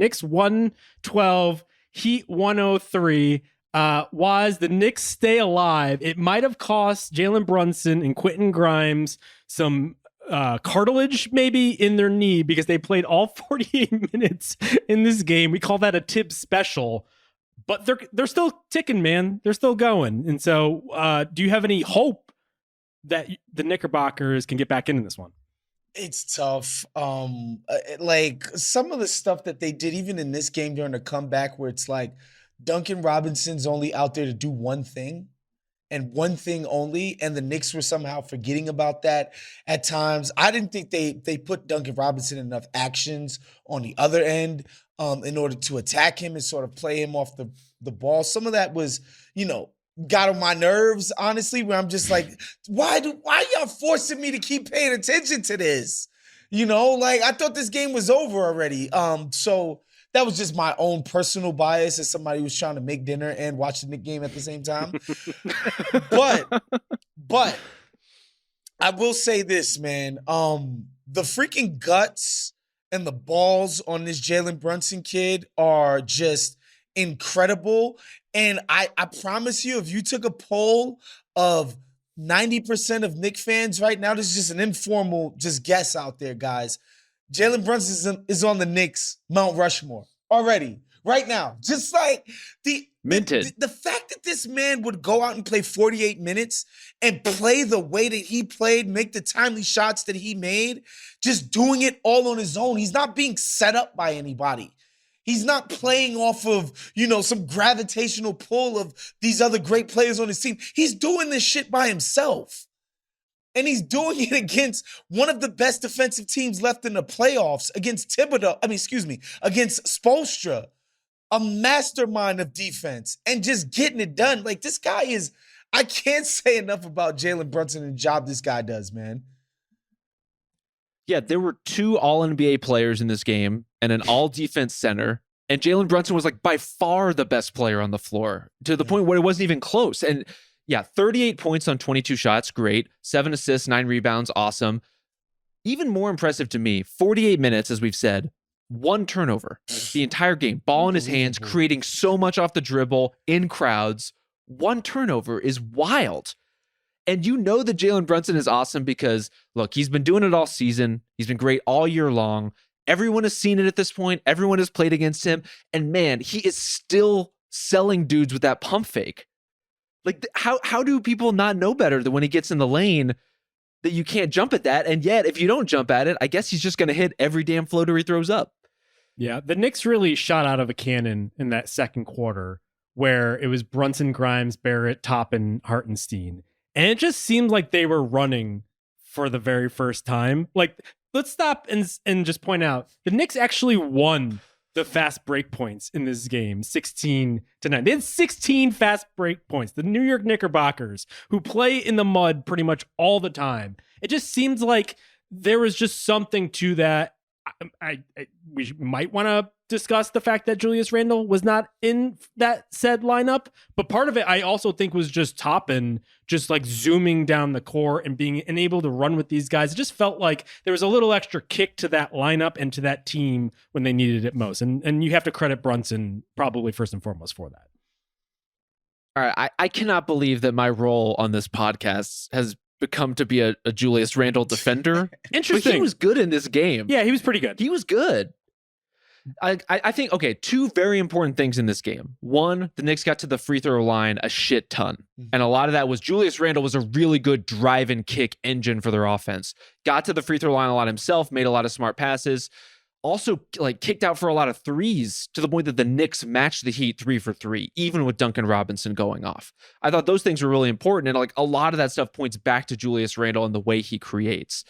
Knicks 112, Heat 103. Was the Knicks stay alive? It might have cost Jalen Brunson and Quentin Grimes some cartilage maybe in their knee because they played all 48 minutes in this game. We call that a Tibbs special, but they're still ticking, man. They're still going. And so do you have any hope that the Knickerbockers can get back into this one? It's tough. Like some of the stuff that they did even in this game during the comeback where it's like Duncan Robinson's only out there to do one thing and one thing only, and the Knicks were somehow forgetting about that at times. I didn't think they put Duncan Robinson enough actions on the other end in order to attack him and sort of play him off the ball. Some of that was, got on my nerves, honestly, where I'm just like, why y'all forcing me to keep paying attention to this? Like I thought this game was over already. So that was just my own personal bias as somebody who was trying to make dinner and watch the Knicks game at the same time. But I will say this, man. The freaking guts and the balls on this Jalen Brunson kid are just incredible. And I promise you, if you took a poll of 90% of Knicks fans right now, this is just an informal just guess out there, guys. Jalen Brunson is on the Knicks Mount Rushmore already, right now. Just like the fact that this man would go out and play 48 minutes and play the way that he played, make the timely shots that he made, just doing it all on his own. He's not being set up by anybody. He's not playing off of, some gravitational pull of these other great players on his team. He's doing this shit by himself. And he's doing it against one of the best defensive teams left in the playoffs, against against Spoelstra, a mastermind of defense, and just getting it done. Like, this guy is, I can't say enough about Jalen Brunson and the job this guy does, man. Yeah, there were 2 All-NBA players in this game and an all-defense center, and Jalen Brunson was like by far the best player on the floor to the point where it wasn't even close. And yeah, 38 points on 22 shots, great. 7 assists, 9 rebounds, awesome. Even more impressive to me, 48 minutes, as we've said, 1 turnover the entire game. Ball in his hands, creating so much off the dribble in crowds. 1 turnover is wild. And you know that Jalen Brunson is awesome because, look, he's been doing it all season. He's been great all year long. Everyone has seen it at this point. Everyone has played against him. And man, he is still selling dudes with that pump fake. Like, how do people not know better than when he gets in the lane that you can't jump at that? And yet, if you don't jump at it, I guess he's just going to hit every damn floater he throws up. Yeah, the Knicks really shot out of a cannon in that second quarter where it was Brunson, Grimes, Barrett, Toppin, Hartenstein. And it just seemed like they were running for the very first time. Like, let's stop and just point out the Knicks actually won the fast break points in this game, 16-9. They had 16 fast break points. The New York Knickerbockers, who play in the mud pretty much all the time. It just seems like there was just something to that. We might want to discuss the fact that Julius Randle was not in that said lineup, but part of it I also think was just Toppin just like zooming down the court and being able to run with these guys. It just felt like there was a little extra kick to that lineup and to that team when they needed it most. And you have to credit Brunson probably first and foremost for that. All right, I cannot believe that my role on this podcast has become to be a Julius Randle defender. Interesting. But he was good in this game. Yeah, he was pretty good. He was good. I think, okay, 2 very important things in this game. One, the Knicks got to the free throw line a shit ton. And a lot of that was Julius Randle was a really good drive and kick engine for their offense. Got to the free throw line a lot himself, made a lot of smart passes. Also, like, kicked out for a lot of threes to the point that the Knicks matched the Heat 3 for 3, even with Duncan Robinson going off. I thought those things were really important. And like a lot of that stuff points back to Julius Randle and the way he creates.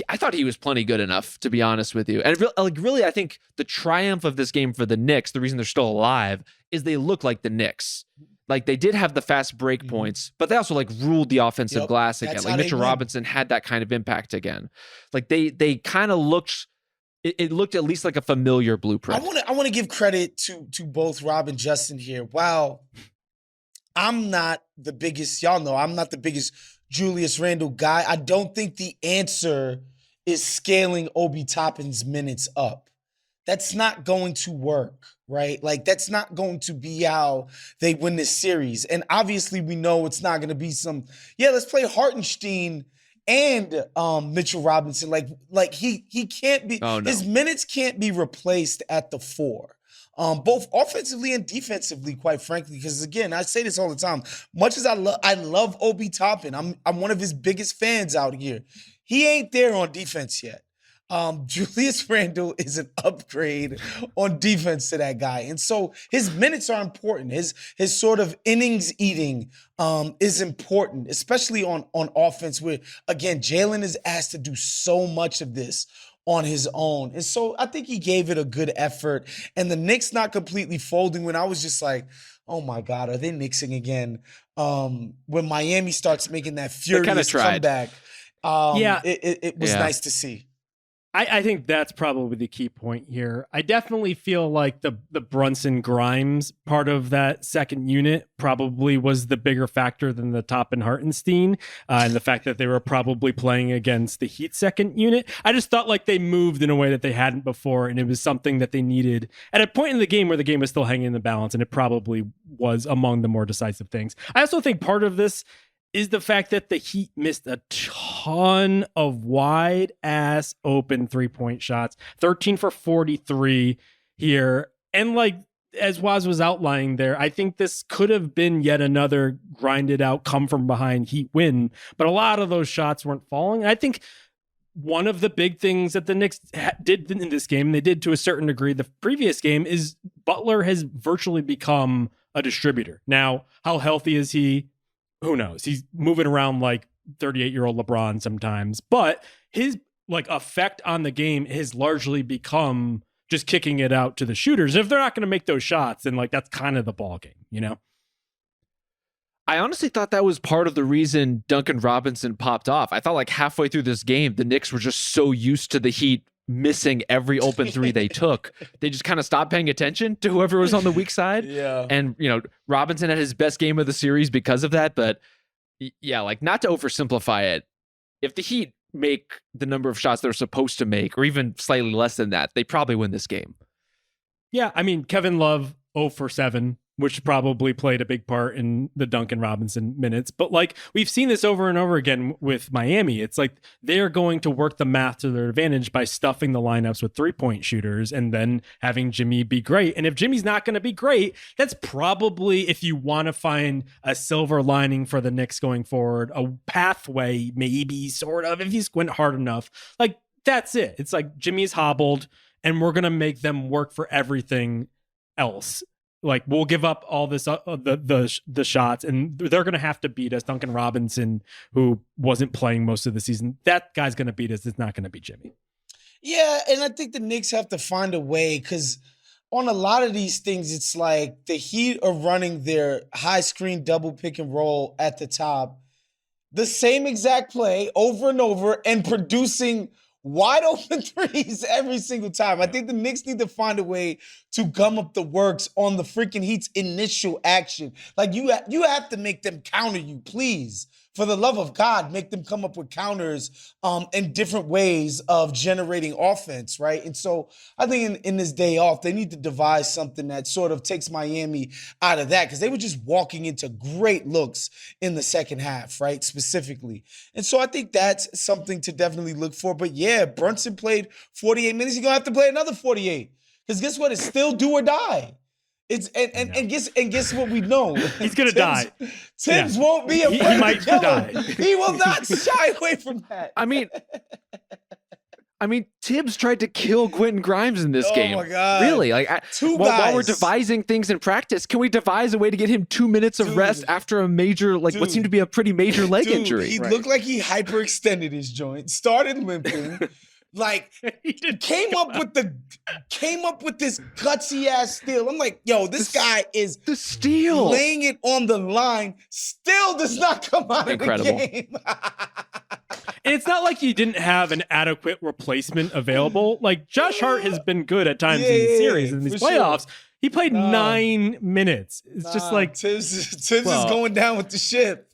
I thought he was plenty good enough, to be honest with you. And really, I think the triumph of this game for the Knicks, the reason they're still alive, is they look like the Knicks. Like, they did have the fast break points, but they also like ruled the offensive glass again. Like Mitchell Robinson had that kind of impact again. Like they kind of looked. It looked at least like a familiar blueprint. I want to give credit to both Rob and Justin here. Wow, I'm not the biggest. Y'all know I'm not the biggest Julius Randle guy. I don't think the answer is scaling Obi Toppin's minutes up. that's not going to work, right? Like, that's not going to be how they win this series. And obviously, we know it's not going to be let's play Hartenstein and Mitchell Robinson. Like he can't be, his minutes can't be replaced at the 4. Both offensively and defensively, quite frankly, because again, I say this all the time. Much as I love Obi Toppin, I'm one of his biggest fans out here. He ain't there on defense yet. Julius Randle is an upgrade on defense to that guy. And so his minutes are important. His sort of innings eating is important, especially on offense where, again, Jalen is asked to do so much of this on his own. And so I think he gave it a good effort. And the Knicks not completely folding when I was just like, oh my God, are they Knicksing again? When Miami starts making that furious comeback, it was nice to see. I think that's probably the key point here. I definitely feel like the Brunson Grimes part of that second unit probably was the bigger factor than the Toppin Hartenstein, and the fact that they were probably playing against the Heat second unit. I just thought like they moved in a way that they hadn't before, and it was something that they needed at a point in the game where the game was still hanging in the balance, and it probably was among the more decisive things. I also think part of this is the fact that the Heat missed a ton of wide ass open 3-point shots, 13 for 43 here. And like, as Waz was outlining there, I think this could have been yet another grinded out, come from behind Heat win, but a lot of those shots weren't falling. I think one of the big things that the Knicks did in this game, and they did to a certain degree the previous game, is Butler has virtually become a distributor. Now, how healthy is he? Who knows? He's moving around like 38-year-old LeBron sometimes, but his like effect on the game has largely become just kicking it out to the shooters. If they're not going to make those shots, then like that's kind of the ball game, you know? I honestly thought that was part of the reason Duncan Robinson popped off. I thought like halfway through this game, the Knicks were just so used to the Heat missing every open three they took. They just kind of stopped paying attention to whoever was on the weak side. Yeah. And, you know, Robinson had his best game of the series because of that. But yeah, like, not to oversimplify it, if the Heat make the number of shots they're supposed to make, or even slightly less than that, they probably win this game. Yeah. I mean, Kevin Love 0 for 7, which probably played a big part in the Duncan Robinson minutes. But like, we've seen this over and over again with Miami. It's like they're going to work the math to their advantage by stuffing the lineups with 3-point shooters and then having Jimmy be great. And if Jimmy's not going to be great, that's probably, if you want to find a silver lining for the Knicks going forward, a pathway, maybe, sort of, if you squint hard enough, like that's it. It's like Jimmy's hobbled and we're going to make them work for everything else. Like, we'll give up all this, the shots, and they're going to have to beat us. Duncan Robinson, who wasn't playing most of the season, that guy's going to beat us. It's not going to be Jimmy. Yeah, and I think the Knicks have to find a way, because on a lot of these things, it's like the Heat are running their high screen double pick and roll at the top, the same exact play over and over, and producing wide open threes every single time. I think the Knicks need to find a way to gum up the works on the freaking Heat's initial action. Like, you have to make them counter you, please. For the love of God, make them come up with counters and different ways of generating offense, right? And so I think in this day off, they need to devise something that sort of takes Miami out of that, because they were just walking into great looks in the second half, right, specifically. And so I think that's something to definitely look for. But yeah, Brunson played 48 minutes. He's going to have to play another 48, because guess what? It's still do or die. It's and guess what we know? He's gonna die. Tibbs won't be afraid he might to kill die. him. He will not shy away from that. I mean, Tibbs tried to kill Quentin Grimes in this game. Oh my God! Really? Like, while we're devising things in practice, can we devise a way to get him 2 minutes of rest after a major, what seemed to be a pretty major leg injury? He looked like he hyperextended his joint, started limping. Like, came up with this gutsy ass steal. I'm like, yo, this guy is the steal, laying it on the line. Still does not come out of the game. And it's not like he didn't have an adequate replacement available. Like, Josh Hart has been good at times in the series in these playoffs. Sure. He played 9 minutes. It's just like Tibbs is going down with the ship.